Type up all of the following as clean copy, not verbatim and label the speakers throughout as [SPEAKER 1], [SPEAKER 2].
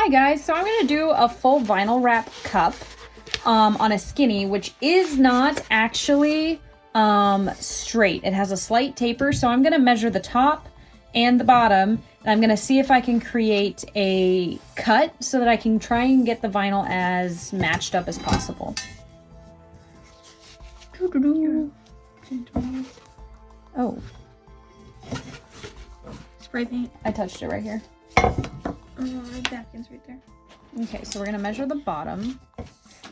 [SPEAKER 1] Hi guys, so I'm gonna do a full vinyl wrap cup on a skinny, which is not actually straight. It has a slight taper, so I'm gonna measure the top and the bottom, and I'm gonna see if I can create a cut so that I can try and get the vinyl as matched up as possible. Oh.
[SPEAKER 2] Spray paint.
[SPEAKER 1] I touched it right here.
[SPEAKER 2] The back is right there.
[SPEAKER 1] Okay, so we're gonna measure the bottom.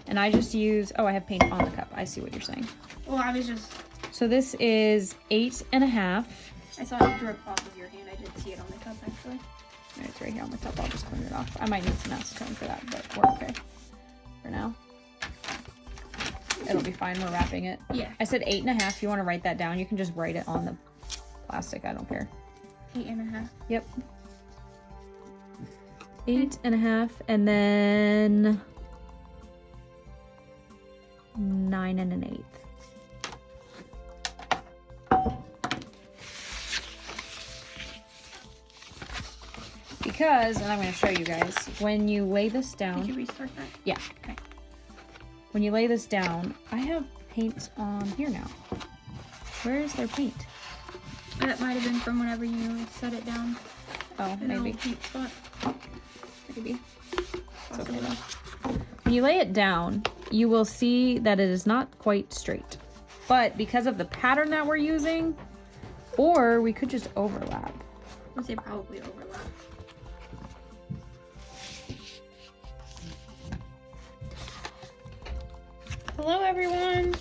[SPEAKER 1] And I just use, oh, I have paint on the cup. I see what you're saying.
[SPEAKER 2] Well, I was just...
[SPEAKER 1] So this is 8.5.
[SPEAKER 2] I saw it drip off of your hand. I didn't see it on the cup, actually.
[SPEAKER 1] Right, it's right here on the cup. I'll just clean it off. I might need some acetone for that, but we're okay for now. It'll be fine. We're wrapping it.
[SPEAKER 2] Yeah.
[SPEAKER 1] I said 8.5. If you want to write that down, you can just write it on the plastic. I don't care.
[SPEAKER 2] 8.5.
[SPEAKER 1] Yep. 8.5, and then 9 1/8. Because, and I'm going to show you guys, when you lay this down...
[SPEAKER 2] Did you restart that?
[SPEAKER 1] Yeah.
[SPEAKER 2] Okay.
[SPEAKER 1] When you lay this down, I have paint on here now. Where is their paint?
[SPEAKER 2] That might have been from whenever you set it down.
[SPEAKER 1] Oh, maybe.
[SPEAKER 2] Paint spot.
[SPEAKER 1] Maybe. It's okay though. When you lay it down, you will see that it is not quite straight. But because of the pattern that we're using, or we could just overlap.
[SPEAKER 2] I would say probably overlap. Hello, everyone.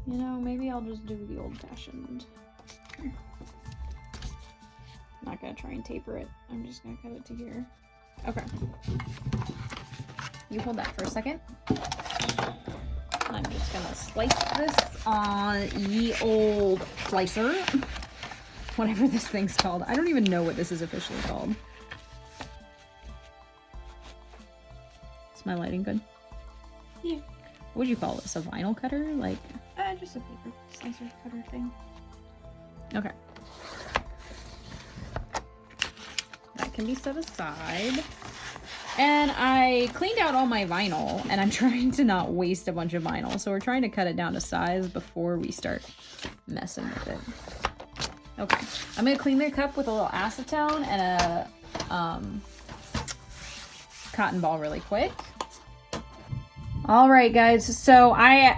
[SPEAKER 1] You know, maybe I'll just do the old-fashioned. Not gonna try and taper it. I'm just gonna cut it to here. Okay. You hold that for a second. I'm just gonna slice this on ye old slicer. Whatever this thing's called. I don't even know what this is officially called. Is my lighting good?
[SPEAKER 2] Yeah.
[SPEAKER 1] What would you call this? A vinyl cutter? Like...
[SPEAKER 2] Just a paper slicer cutter thing.
[SPEAKER 1] Okay. That can be set aside. And I cleaned out all my vinyl, and I'm trying to not waste a bunch of vinyl. So we're trying to cut it down to size before we start messing with it. Okay. I'm going to clean the cup with a little acetone and a cotton ball really quick. All right, guys, so I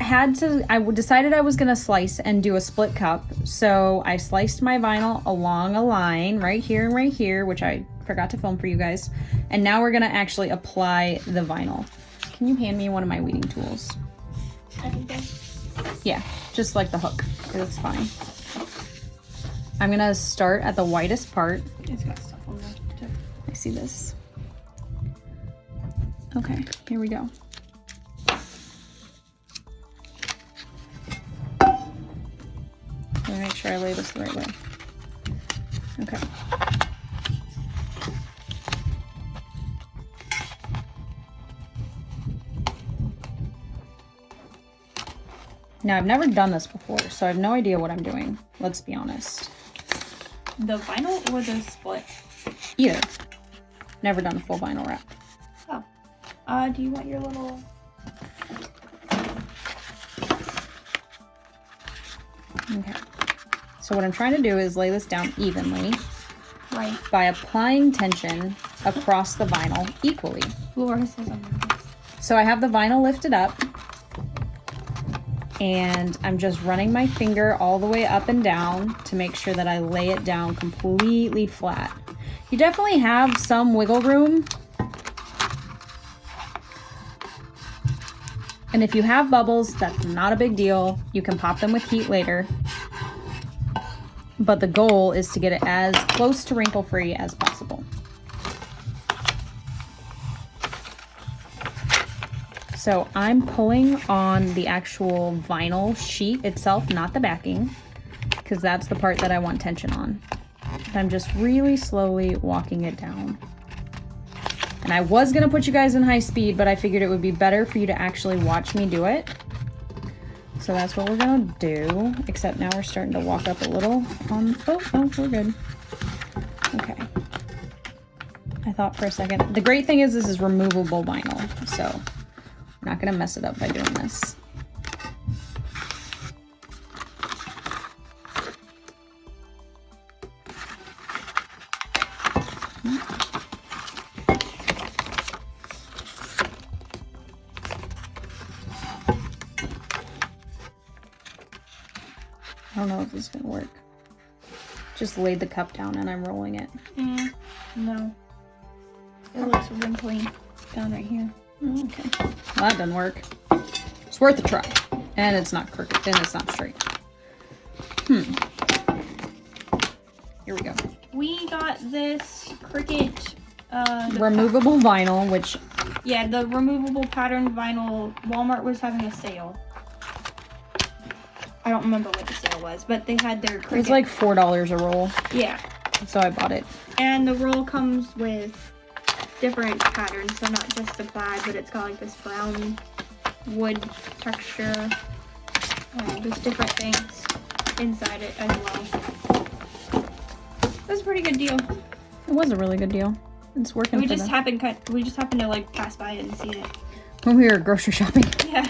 [SPEAKER 1] decided I was gonna slice and do a split cup. So I sliced my vinyl along a line right here and right here, which I forgot to film for you guys. And now we're gonna actually apply the vinyl. Can you hand me one of my weeding tools?
[SPEAKER 2] I think that's...
[SPEAKER 1] Yeah, just like the hook, it's fine. I'm gonna start at the whitest part.
[SPEAKER 2] It's got stuff on there too.
[SPEAKER 1] I see this. Okay, here we go. Let me make sure I lay this the right way. Okay. Now, I've never done this before, so I have no idea what I'm doing. Let's be honest.
[SPEAKER 2] The vinyl or the split?
[SPEAKER 1] Either. Never done a full vinyl wrap.
[SPEAKER 2] Oh. Do you want your little...
[SPEAKER 1] Okay. So what I'm trying to do is lay this down evenly.
[SPEAKER 2] Right.
[SPEAKER 1] By applying tension across the vinyl equally. So I have the vinyl lifted up, and I'm just running my finger all the way up and down to make sure that I lay it down completely flat. You definitely have some wiggle room. And if you have bubbles, that's not a big deal. You can pop them with heat later. But the goal is to get it as close to wrinkle-free as possible. So I'm pulling on the actual vinyl sheet itself, not the backing, because that's the part that I want tension on. And I'm just really slowly walking it down. And I was gonna put you guys in high speed, but I figured it would be better for you to actually watch me do it. So that's what we're gonna do, except now we're starting to walk up a little on, oh, we're good. Okay. I thought for a second. The great thing is this is removable vinyl, so I'm not gonna mess it up by doing this. I don't know if this is gonna work. Just laid the cup down and I'm rolling it.
[SPEAKER 2] No. It looks wrinkly down right here.
[SPEAKER 1] Oh, okay. Well, that doesn't work. It's worth a try. And it's not crooked, and it's not straight. Here we go.
[SPEAKER 2] We got this Cricut
[SPEAKER 1] Removable vinyl, which...
[SPEAKER 2] Yeah, the removable pattern vinyl. Walmart was having a sale. I don't remember what the sale was, but they had their Cricut.
[SPEAKER 1] It's like $4 a roll.
[SPEAKER 2] Yeah.
[SPEAKER 1] So I bought it.
[SPEAKER 2] And the roll comes with different patterns, so not just the plaid, but it's got like this brown wood texture. There's different things inside it as well. It was a pretty good deal.
[SPEAKER 1] It was a really good deal. It's working.
[SPEAKER 2] We just happened to like pass by it and see it
[SPEAKER 1] when we were grocery shopping.
[SPEAKER 2] Yeah.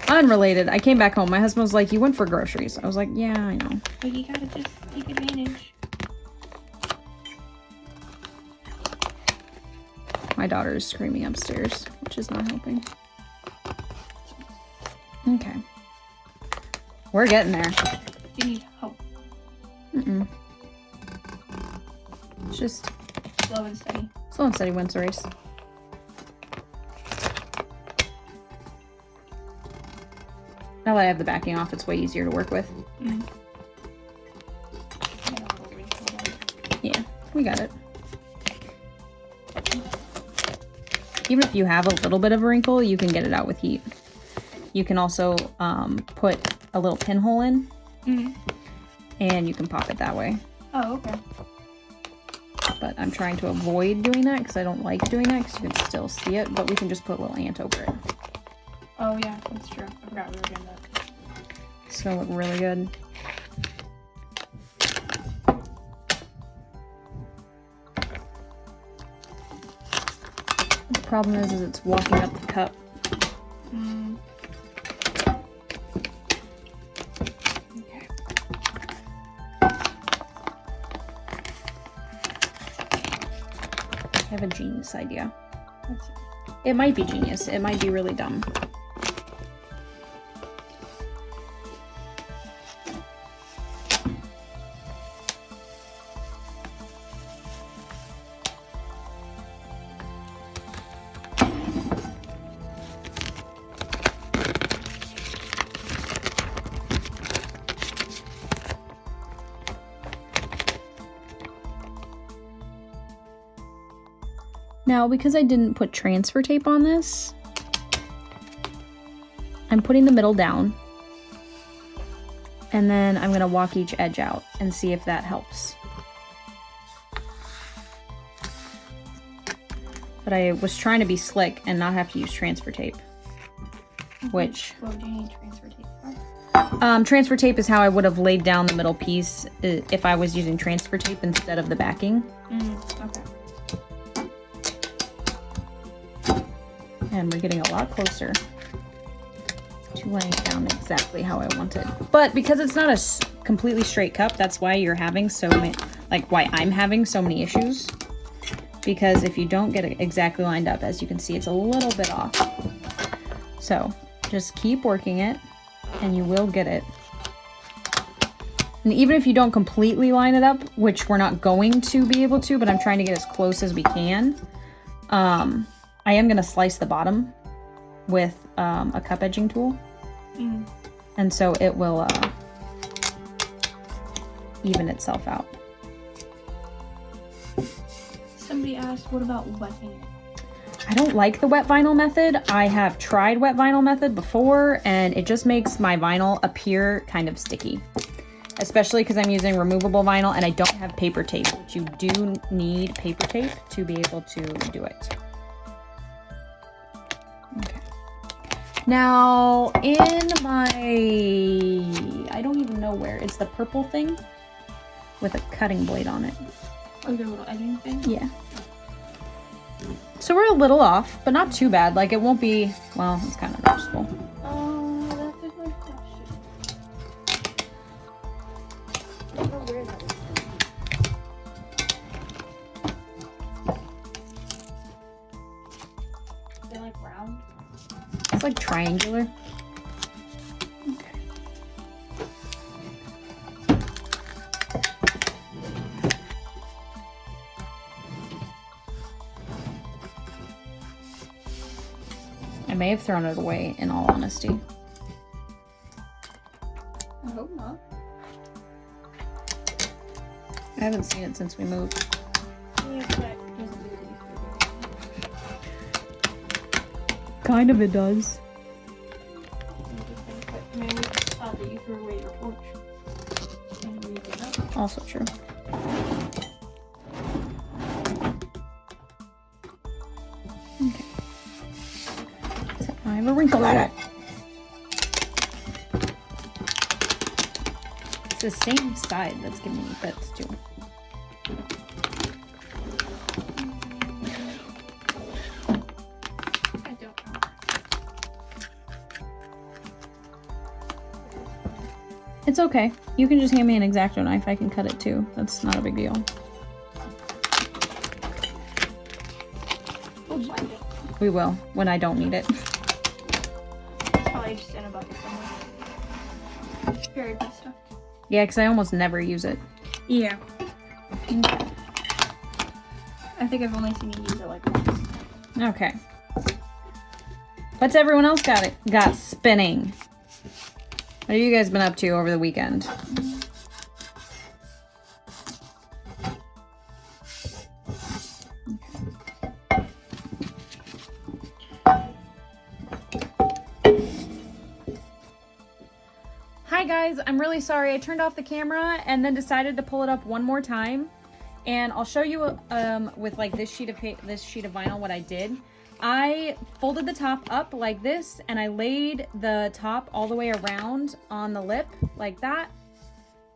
[SPEAKER 1] Unrelated. I came back home. My husband was like, "You went for groceries." I was like, "Yeah, I know."
[SPEAKER 2] But you gotta just take advantage.
[SPEAKER 1] My daughter is screaming upstairs, which is not helping. Okay. We're getting there.
[SPEAKER 2] You need help.
[SPEAKER 1] It's just
[SPEAKER 2] Slow and steady.
[SPEAKER 1] slow and steady wins the race. Now that I have the backing off, it's way easier to work with. Yeah, we got it. Even if you have a little bit of a wrinkle, you can get it out with heat. You can also put a little pinhole in, and you can pop it that way.
[SPEAKER 2] Oh, okay.
[SPEAKER 1] But I'm trying to avoid doing that because I don't like doing that because you can still see it, but we can just put a little ant over it.
[SPEAKER 2] Oh yeah, that's true. I forgot we were doing that.
[SPEAKER 1] It's gonna look really good. The problem is it's walking up the cup. Okay. I have a genius idea. It might be genius. It might be really dumb. Now, because I didn't put transfer tape on this, I'm putting the middle down, and then I'm gonna walk each edge out and see if that helps. But I was trying to be slick and not have to use transfer tape, which...
[SPEAKER 2] What would you need transfer tape for?
[SPEAKER 1] Transfer tape is how I would have laid down the middle piece if I was using transfer tape instead of the backing.
[SPEAKER 2] Okay.
[SPEAKER 1] And we're getting a lot closer to laying down exactly how I want it. But because it's not a completely straight cup, that's why you're having so many, why I'm having so many issues. Because if you don't get it exactly lined up, as you can see, it's a little bit off. So just keep working it and you will get it. And even if you don't completely line it up, which we're not going to be able to, but I'm trying to get as close as we can, I am going to slice the bottom with a cup edging tool. And so it will even itself out.
[SPEAKER 2] Somebody asked, what about wetting it?
[SPEAKER 1] I don't like the wet vinyl method. I have tried wet vinyl method before, and it just makes my vinyl appear kind of sticky. Especially because I'm using removable vinyl and I don't have paper tape, which you do need paper tape to be able to do it. Okay. Now, in my, I don't even know where, it's the purple thing with a cutting blade on it.
[SPEAKER 2] Oh, your little edging thing?
[SPEAKER 1] Yeah. So we're a little off, but not too bad. Like, it won't be, well, it's kind of noticeable.
[SPEAKER 2] That's a good question. I don't know where that is.
[SPEAKER 1] Is it like round? It's like triangular. Okay. I may have thrown it away, in all honesty.
[SPEAKER 2] I hope not.
[SPEAKER 1] I haven't seen it since we moved.
[SPEAKER 2] Yeah, but that doesn't do
[SPEAKER 1] Kind of it does.
[SPEAKER 2] Maybe we thought that you threw away your torch. And we did not.
[SPEAKER 1] Also true. Okay. So I have a wrinkle at it. It's the same side that's giving me fits too.
[SPEAKER 2] I don't know.
[SPEAKER 1] It's okay. You can just hand me an X-Acto knife. I can cut it too. That's not a big deal.
[SPEAKER 2] We'll find it.
[SPEAKER 1] We will when I don't need it.
[SPEAKER 2] It's probably just in a bucket somewhere. Very good stuff.
[SPEAKER 1] Yeah, because I almost never use it.
[SPEAKER 2] Yeah. I think I've only seen you use it like once.
[SPEAKER 1] Okay. What's everyone else got spinning? What have you guys been up to over the weekend? Hi guys, I'm really sorry. I turned off the camera and then decided to pull it up one more time, and I'll show you with like this sheet of vinyl what I did. I folded the top up like this, and I laid the top all the way around on the lip like that.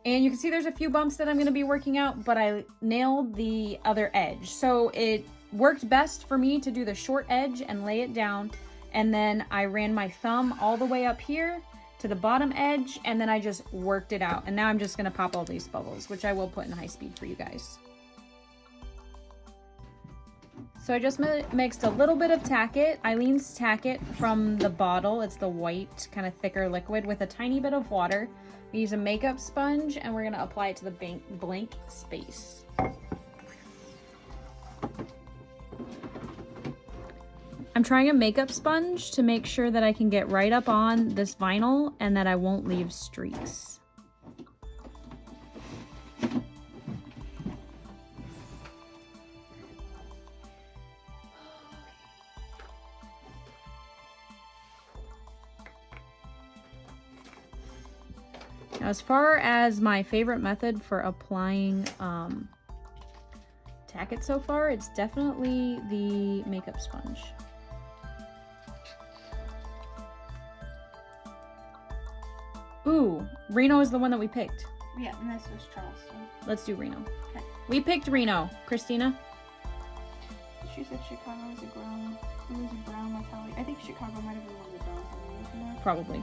[SPEAKER 1] And you can see there's a few bumps that I'm going to be working out, but I nailed the other edge. So it worked best for me to do the short edge and lay it down, and then I ran my thumb all the way up here to the bottom edge, and then I just worked it out. And now I'm just going to pop all these bubbles, which I will put in high speed for you guys. So I just mixed a little bit of Tack-It, Eileen's Tack-It from the bottle. It's the white, kind of thicker liquid with a tiny bit of water. We use a makeup sponge, and we're gonna apply it to the blank space. I'm trying a makeup sponge to make sure that I can get right up on this vinyl and that I won't leave streaks. Now, as far as my favorite method for applying Tack-It so far, it's definitely the makeup sponge. Ooh, Reno is the one that we picked.
[SPEAKER 2] Yeah, and this was Charleston.
[SPEAKER 1] Let's do Reno.
[SPEAKER 2] Okay.
[SPEAKER 1] We picked Reno. Christina?
[SPEAKER 2] She said Chicago was a brown. It was a brown metallic. I think Chicago might have been one of the browns that we were looking at.
[SPEAKER 1] Probably.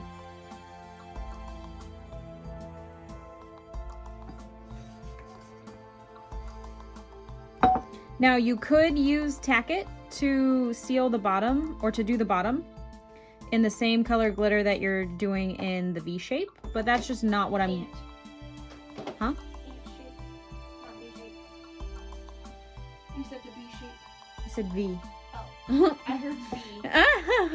[SPEAKER 1] Now you could use Tack-It to seal the bottom or to do the bottom in the same color glitter that you're doing in the V shape, but that's just not what I'm... Huh?
[SPEAKER 2] shape, not V shape. You said the B shape.
[SPEAKER 1] I said V.
[SPEAKER 2] Oh, I heard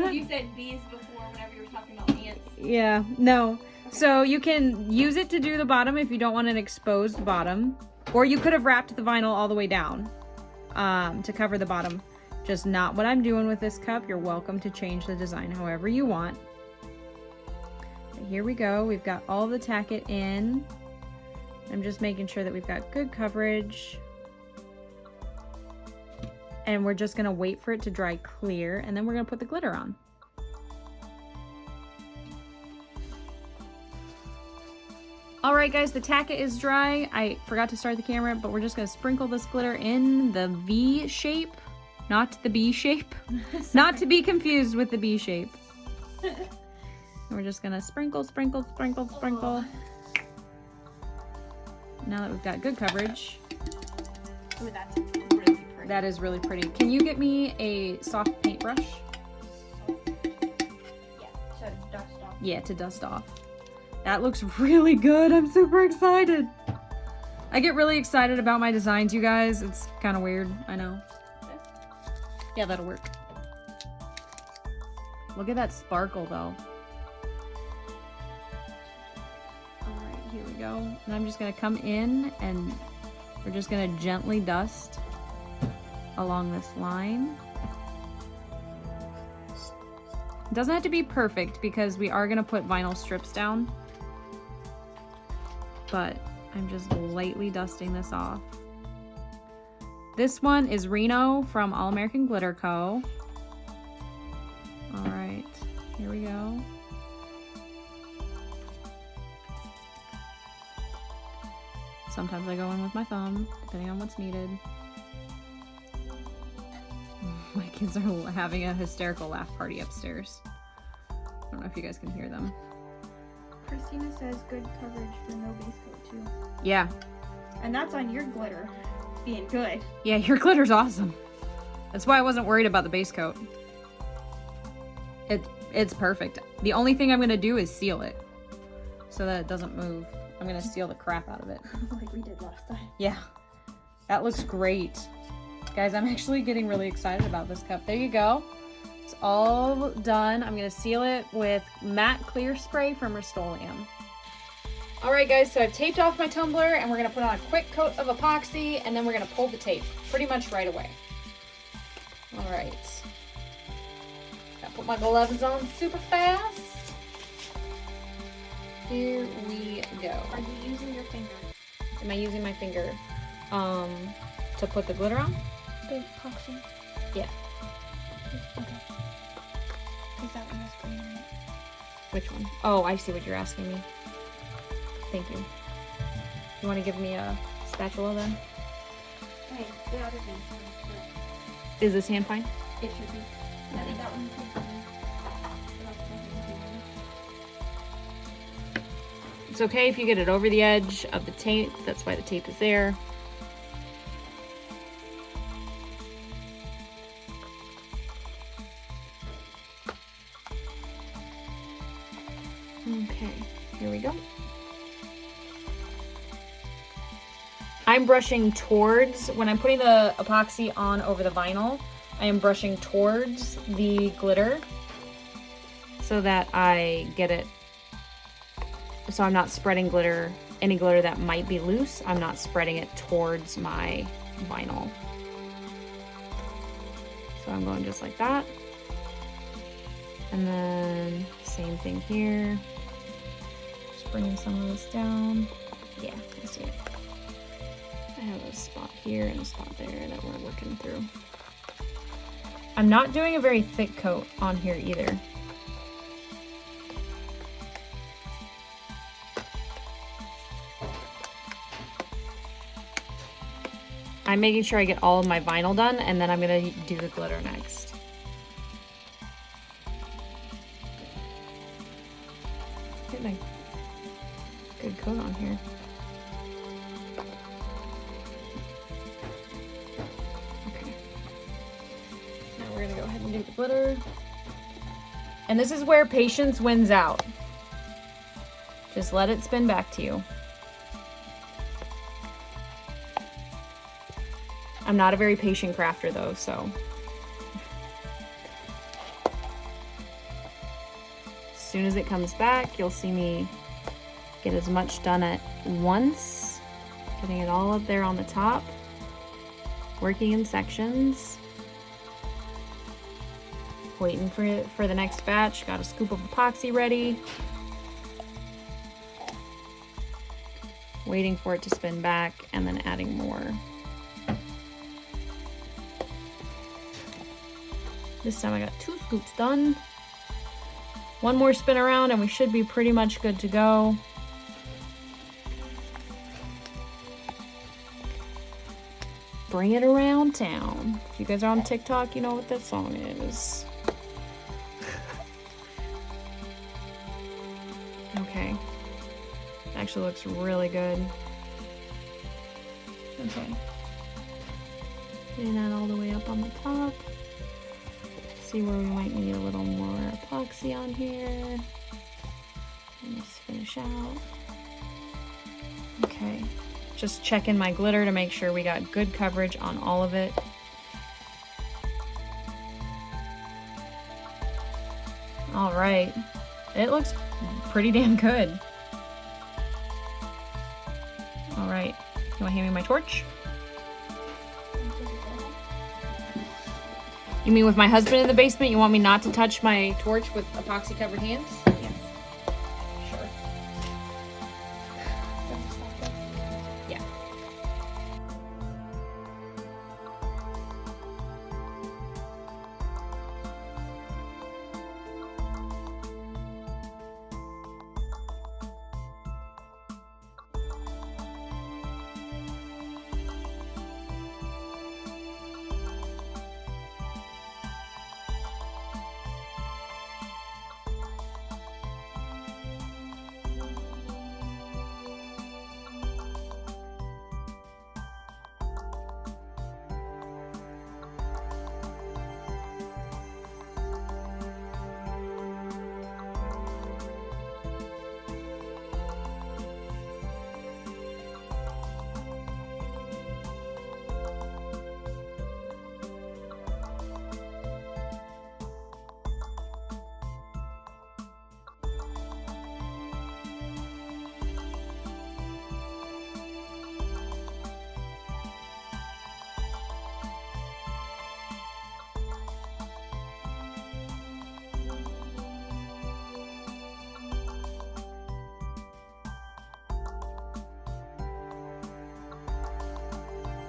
[SPEAKER 2] V. You said V's before whenever you were talking about ants.
[SPEAKER 1] Yeah, no. So you can use it to do the bottom if you don't want an exposed bottom, or you could have wrapped the vinyl all the way down to cover the bottom. Just not what I'm doing with this cup. You're welcome to change the design however you want. But here we go. We've got all the Tack-It in. I'm just making sure that we've got good coverage. And we're just gonna wait for it to dry clear, and then we're gonna put the glitter on. All right, guys, the Tack-It is dry. I forgot to start the camera, but we're just gonna sprinkle this glitter in the V shape Not the B shape. Not to be confused with the B shape. We're just gonna sprinkle, sprinkle, sprinkle, sprinkle. Now that we've got good coverage.
[SPEAKER 2] Ooh, that's really pretty.
[SPEAKER 1] That is really pretty. Can you get me a soft paintbrush?
[SPEAKER 2] Yeah, to dust off.
[SPEAKER 1] Yeah, to dust off. That looks really good. I'm super excited. I get really excited about my designs, you guys. It's kind of weird, I know. Yeah, that'll work. Look at that sparkle, though. All right, here we go. And I'm just gonna come in and we're just gonna gently dust along this line. It doesn't have to be perfect because we are gonna put vinyl strips down. But I'm just lightly dusting this off. This one is Reno from All American Glitter Co. All right, here we go. Sometimes I go in with my thumb, depending on what's needed. My kids are having a hysterical laugh party upstairs. I don't know if you guys can hear them.
[SPEAKER 2] Christina says good coverage for no base coat too.
[SPEAKER 1] Yeah.
[SPEAKER 2] And that's on your glitter being good.
[SPEAKER 1] Yeah, your glitter's awesome. That's why I wasn't worried about the base coat. It's perfect. The only thing I'm gonna do is seal it so that it doesn't move. I'm gonna seal the crap out of it.
[SPEAKER 2] Like we did last time.
[SPEAKER 1] Yeah, that looks great. Guys, I'm actually getting really excited about this cup. There you go. It's all done. I'm gonna seal it with matte clear spray from Rust-Oleum. All right, guys, so I've taped off my tumbler and we're gonna put on a quick coat of epoxy and then we're gonna pull the tape pretty much right away. All right. Gotta put my gloves on super fast. Here we go.
[SPEAKER 2] Are you using your finger?
[SPEAKER 1] Am I using my finger to put the glitter on?
[SPEAKER 2] The epoxy?
[SPEAKER 1] Yeah.
[SPEAKER 2] Okay. Is that one is green?
[SPEAKER 1] Which one? Oh, I see what you're asking me. Thank you. You want to give me a spatula then?
[SPEAKER 2] Hey, the other thing.
[SPEAKER 1] Is this hand fine?
[SPEAKER 2] It should be. I think that one could be.
[SPEAKER 1] It's okay if you get it over the edge of the tape. That's why the tape is there. Okay, here we go. I'm brushing towards, when I'm putting the epoxy on over the vinyl, I am brushing towards the glitter so that I get it, so I'm not spreading glitter, any glitter that might be loose, I'm not spreading it towards my vinyl. So I'm going just like that. And then same thing here. Just bringing some of this down. Yeah, I see it. I have a spot here and a spot there that we're working through. I'm not doing a very thick coat on here either. I'm making sure I get all of my vinyl done and then I'm gonna do the glitter next. Getting a good coat on here. We're gonna go ahead and do the glitter. And this is where patience wins out. Just let it spin back to you. I'm not a very patient crafter though, so. As soon as it comes back, you'll see me get as much done at once. Getting it all up there on the top. Working in sections. Waiting for the next batch. Got a scoop of epoxy ready. Waiting for it to spin back and then adding more. This time I got 2 scoops done. One more spin around and we should be pretty much good to go. Bring it around town. If you guys are on TikTok, you know what that song is. Okay. Actually looks really good. Okay. Getting that all the way up on the top. See where we might need a little more epoxy on here. And just finish out. Okay. Just checking my glitter to make sure we got good coverage on all of it. All right. It looks pretty damn good. All right. You want to hand me my torch? You mean with my husband in the basement, you want me not to touch my torch with epoxy covered hands?